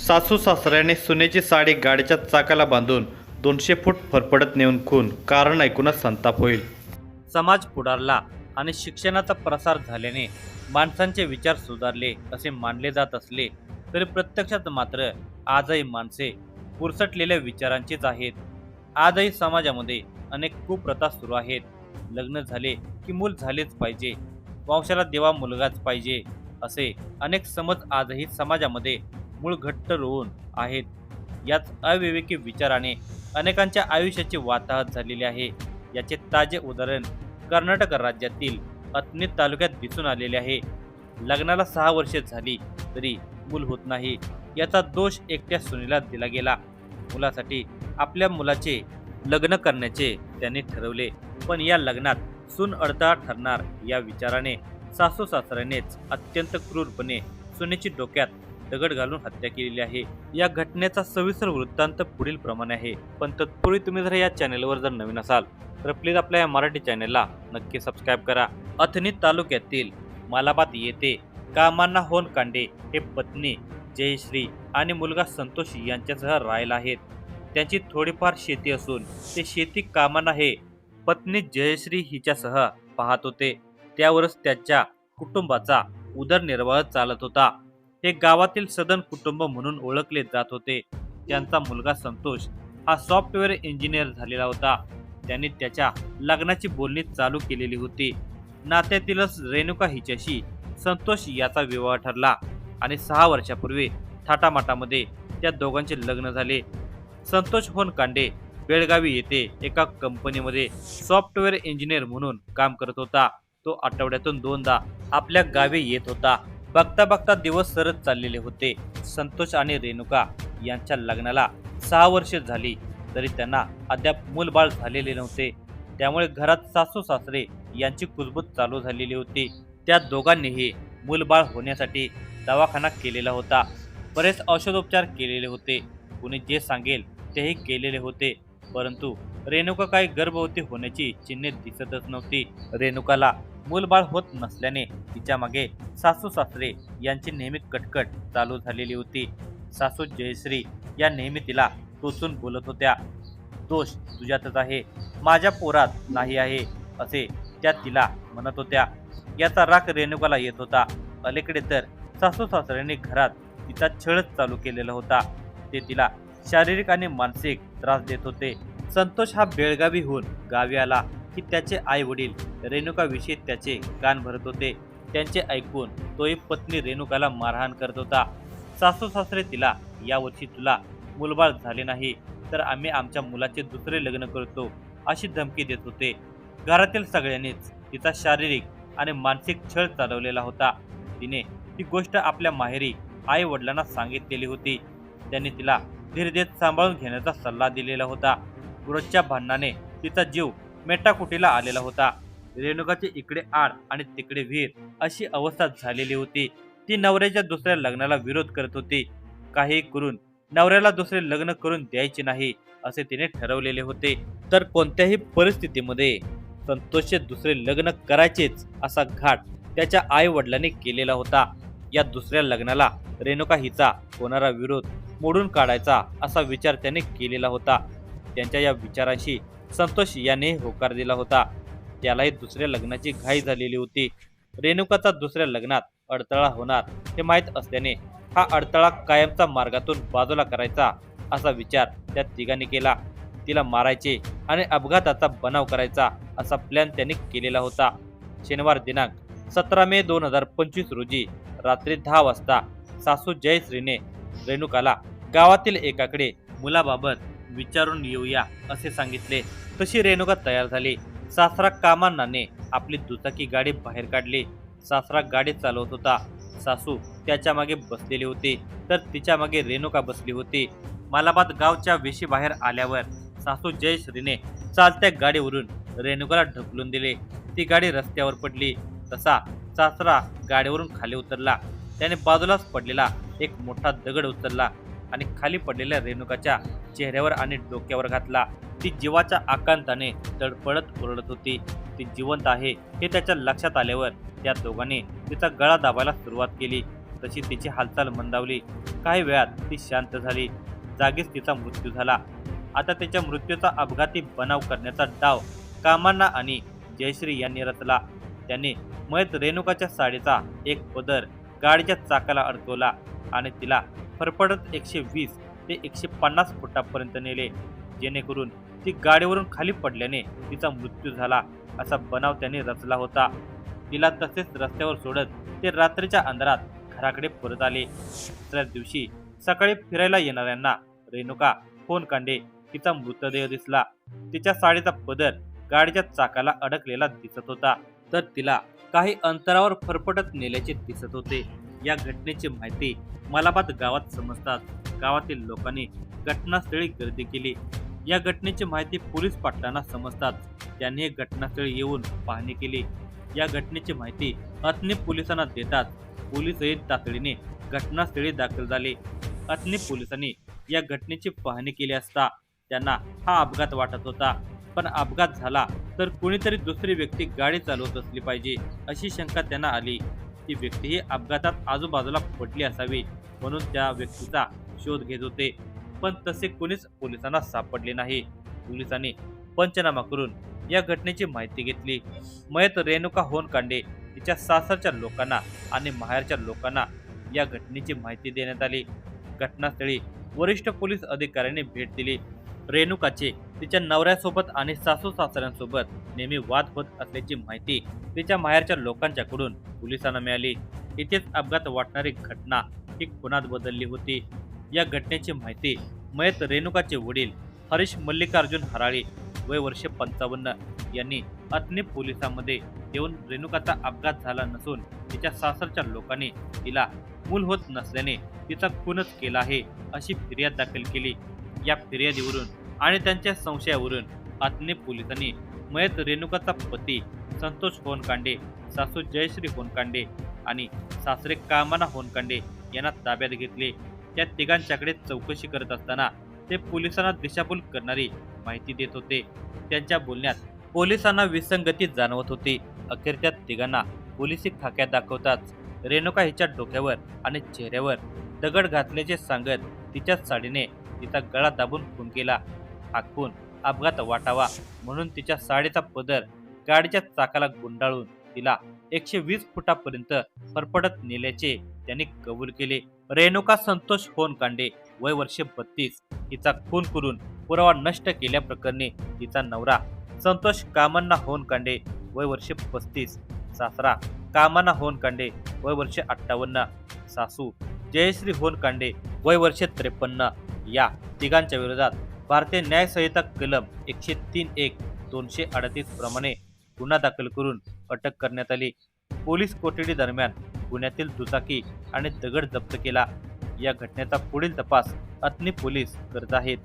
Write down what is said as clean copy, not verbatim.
सासू सासऱ्याने सुनेची साडी गाडीच्या चाकाला बांधून 200 फूट फरफडत नेऊन खून. कारण ऐकूनच संताप होईल. समाज पुढारला आणि शिक्षणाचा प्रसार झाल्याने माणसांचे विचार सुधारले असे मानले जात असले तरी प्रत्यक्षात मात्र आजही माणसे पुरसटलेल्या विचारांचीच आहेत. आजही समाजामध्ये अनेक कुप्रथा सुरू आहेत. लग्न झाले की मूल झालेच पाहिजे, वंशाला देवा मुलगाच पाहिजे, असे अनेक समज आजही समाजामध्ये मूळ घट्ट रोवून आहेत. याच अविवेकी विचाराने अनेकांच्या आयुष्याची वाताहत झालेली आहे. याचे ताजे उदाहरण कर्नाटक राज्यातील अथणी तालुक्यात दिसून आलेले आहे. लग्नाला 6 वर्षे झाली तरी मूल होत नाही. याचा दोष एकट्या सुनेला दिला गेला. मुलासाठी आपल्या मुलाचे लग्न करण्याचे त्यांनी ठरवले, पण या लग्नात सून अडथळा ठरणार या विचाराने सासू सासऱ्यानेच अत्यंत क्रूरपणे सुनेची डोक्यात दगड घालून हत्या केलेली आहे. या घटनेचा सविस्तर वृत्तांत पुढील प्रमाणे आहे, पण तत्पूर्वी तुम्ही जर या चॅनेलवर जर नवीन असाल तर प्लीज आपल्या या मराठी चॅनेलला नक्की सबस्क्राईब करा. अथणी तालुक्यातील मालाबाद येथे कामांना होनकांडे हे पत्नी जयश्री आणि मुलगा संतोष यांच्यासह राहायला आहेत. त्यांची थोडीफार शेती असून ते शेती कामांना हे पत्नी जयश्री हिच्यासह पाहत होते. त्यावरच त्याच्या कुटुंबाचा उदरनिर्वाह चालत होता. हे गावातील सदन कुटुंब म्हणून ओळखले जात होते. त्यांचा मुलगा संतोष हा सॉफ्टवेअर इंजिनियर झालेला होता. त्यांनी त्याच्या लग्नाची बोलणी चालू केलेली होती. नात्यातीलच रेणुका हिच्याशी संतोष याचा विवाह ठरला आणि 6 वर्षापूर्वी थाटामाटामध्ये त्या दोघांचे लग्न झाले. संतोष होनकांडे बेळगावी येथे एका कंपनीमध्ये सॉफ्टवेअर इंजिनियर म्हणून काम करत होता. तो आठवड्यातून 2दा आपल्या गावी येत होता. बघता बघता दिवस सरत चाललेले होते. संतोष आणि रेणुका यांच्या लग्नाला 6 वर्षे झाली तरी त्यांना अद्याप मूलबाळ झालेले नव्हते. त्यामुळे घरात सासू सासरे यांची कुजबूज चालू झालेली होती. त्या दोघांनीही मूलबाळ होण्यासाठी दवाखाना केलेला होता. बरेच औषधोपचार केलेले होते. कुणी जे सांगेल तेही केलेले होते, परंतु रेणुका काही गर्भवती होण्याची चिन्हे दिसतच नव्हती. रेणुकाला मूलबाळ होत नसल्याने तिच्या मागे सासू सासरे यांची नेहमी कटकट चालू झालेली होती. सासू जयश्री या नेहमी तिला टोचून बोलत होत्या. दोष तुझ्यातच आहे, माझ्या पोरात नाही आहे, असे त्या तिला म्हणत होत्या. याचा राग रेणुकाला येत होता. अलीकडे तर सासू सासऱ्यांनी घरात तिचा छळच चालू केलेला होता. ते तिला शारीरिक आणि मानसिक त्रास देत होते. संतोष हा बेळगावीहून गावी आला की त्याचे आई वडील रेणुकाविषयी त्याचे कान भरत होते. त्यांचे ऐकून तोही पत्नी रेणुकाला मारहाण करत होता. सासू सासरे तिला यावर्षी तुला मूलबाळ झाले नाही तर आम्ही आमच्या मुलाचे दुसरे लग्न करतो अशी धमकी देत होते. घरातील सगळ्यांनीच तिचा शारीरिक आणि मानसिक छळ चालवलेला होता. तिने ही गोष्ट आपल्या माहेरी आई वडिलांना सांगितलेली होती. त्यांनी तिला धीर देत सांभाळून घेण्याचा सल्ला दिलेला होता. रोजच्या भांडणाने तिचा जीव मेटाकुटीला आलेला होता. रेणुकाची इकडे आड आणि तिकडे विहीर अशी अवस्था झालेली होती. ती नवऱ्याच्या दुसऱ्या लग्नाला विरोध करत होती. काही करून नवऱ्याला दुसरे लग्न करून द्यायचे नाही असे तिने ठरवलेले होते. तर कोणत्याही परिस्थितीमध्ये संतोषचे दुसरे लग्न करायचेच असा घाट त्याच्या आई वडिलांनी केलेला होता. या दुसऱ्या लग्नाला रेणुका हिचा होणारा विरोध मोडून काढायचा असा विचार त्याने केलेला होता. त्यांच्या या विचाराशी संतोष याने होकार दिला होता. त्यालाही दुसऱ्या लग्नाची घाई झालेली होती. रेणुकाचा दुसऱ्या लग्नात अडथळा होणार हे माहीत असल्याने हा अडथळा कायमचा मार्गातून बाजूला करायचा असा विचार त्या तिघांनी केला. तिला मारायचे आणि अपघाताचा बनाव करायचा असा प्लॅन त्यांनी केलेला होता. शनिवार दिनांक 17 मे 2025 रोजी रात्री 10 वाजता सासू जयश्रीने रेणुकाला गावातील एकाकडे मुलाबाबत विचारून येऊया असे सांगितले. तशी रेणुका तयार झाली. सासरा कामांनाने आपली दुचाकी गाडी बाहेर काढली. सासरा गाडी चालवत होता. सासू त्याच्या मागे बसलेली होती तर तिच्या मागे रेणुका बसली होती. मालाबाद गावच्या वेशी बाहेर आल्यावर सासू जयश्रीने चालत्या गाडीवरून रेणुकाला ढकलून दिले. ती गाडी रस्त्यावर पडली. तसा सासरा गाडीवरून खाली उतरला. त्याने बाजूलाच पडलेला एक मोठा दगड उचलला आणि खाली पडलेल्या रेणुकाच्या चेहऱ्यावर आणि डोक्यावर घातला. ती जीवाच्या आकांताने तडफडत ओरडत होती. ती जिवंत आहे हे त्याच्या लक्षात आल्यावर त्या दोघांनी तिचा गळा दाबायला सुरुवात केली. तशी तिची हालचाल मंदावली. काही वेळात ती शांत झाली. जागीच तिचा मृत्यू झाला. आता तिच्या मृत्यूचा अपघाती बनाव करण्याचा डाव कामांना आणि जयश्री यांनी रचला. त्यांनी मयत रेणुकाच्या साडीचा एक पदर गाडीच्या चाकाला अडकवला आणि तिला फरफडत 120 ते 150 फुटापर्यंत नेले, जेणेकरून ती गाडीवरून खाली पडल्याने तिचा मृत्यू झाला. असा बनाव त्यांनी रचला होता. तिला तसेच रस्त्यावर सोडत ते रात्रीच्या अंधारात घराकडे परत आले. दुसऱ्या दिवशी सकाळी फिरायला येणाऱ्यांना रेणुका होनकांडे तिचा मृतदेह दिसला. तिच्या साडीचा पदर गाडीच्या चाकाला अडकलेला दिसत होता, तर तिला काही अंतरावर फरफटत नेल्याचे दिसत होते. या घटनेची माहिती मलाबाद गावात समजतात गावातील लोकांनी घटनास्थळी गर्दी केली. या घटनेची माहिती पोलीस पाटलांना समजतात त्यांनी घटनास्थळी येऊन पाहणी केली. या घटनेची माहिती अथणी पोलिसांना देतात पोलीसही तातडीने घटनास्थळी दाखल झाले. अथणी पोलिसांनी या घटनेची पाहणी केली असता त्यांना हा अपघात वाटत होता, पण अपघात झाला तर कोणीतरी दुसरी व्यक्ती गाडी चालवत असली पाहिजे अशी शंका त्यांना आली. ती व्यक्ती ही अपघातात आजूबाजूला पडली असावी म्हणून त्या व्यक्तीचा शोध घेत होते, पण तसे कोणीच पोलिसांना सापडले नाही. पोलिसांनी पंचनामा करून या घटनेची माहिती घेतली. मयत रेणुका होनकांडे तिच्या सासरच्या लोकांना आणि माहेरच्या लोकांना या घटनेची माहिती देण्यात आली. घटनास्थळी वरिष्ठ पोलीस अधिकाऱ्यांनी भेट दिली. रेणुकाचे तिच्या नवऱ्यासोबत आणि सासू सासऱ्यांसोबत नेहमी वाद होत असल्याची माहिती तिच्या माहेरच्या लोकांच्याकडून पोलिसांना मिळाली. इथेच अपघात वाटणारी घटना ही खुनात बदलली होती. या घटनेची माहिती मयत रेणुकाचे वडील हरीश मल्लिकार्जुन हराळे वय वर्ष 55 यांनी अथणी पोलिसांमध्ये येऊन रेणुकाचा अपघात झाला नसून तिच्या सासरच्या लोकांनी तिला मूल होत नसल्याने तिचा खूनच केला आहे अशी फिर्याद दाखल केली. या फिर्यादीवरून आणि त्यांच्या संशयावरून अथणी पोलिसांनी मयत रेणुकाचा पती संतोष होनकांडे, सासू जयश्री होनकांडे आणि सासरे कामाना होनकांडे यांना ताब्यात घेतले. त्या तिघांच्याकडे चौकशी करत असताना ते पोलिसांना दिशाभूल करणारी माहिती देत होते. त्यांच्या बोलण्यात पोलिसांना विसंगती जाणवत होती. अखेर त्या तिघांना पोलिसी खाक्यात दाखवताच रेणुका हिच्या डोक्यावर आणि चेहऱ्यावर दगड घातल्याचे सांगत तिच्या साडीने तिचा गळा दाबून खून केला. हा खून अपघात वाटावा म्हणून तिच्या साडीचा पदर गाडीच्या चाकाला गुंडाळून तिला 120 फुटापर्यंत फरफडत नेल्याचे त्यांनी कबूल केले. रेणुका संतोष होनकांडे वय वर्ष 32 हिचा खून करून पुरावा नष्ट केल्याप्रकरणी तिचा नवरा संतोष कामन्ना होनकांडे वय वर्ष 35, सासरा कामना होनकांडे वय वर्ष 58, सासू जयश्री होनकांडे वय वर्ष 53 या तिघांच्या विरोधात भारतीय न्याय संहिता कलम 103(1) 238 प्रमाणे गुन्हा दाखल करून अटक करण्यात आली. पोलीस कोठडी दरम्यान पुण्यातील दुचाकी आणि दगड जप्त केला. या घटनेचा पुढील तपास अथणी पोलीस करत आहेत.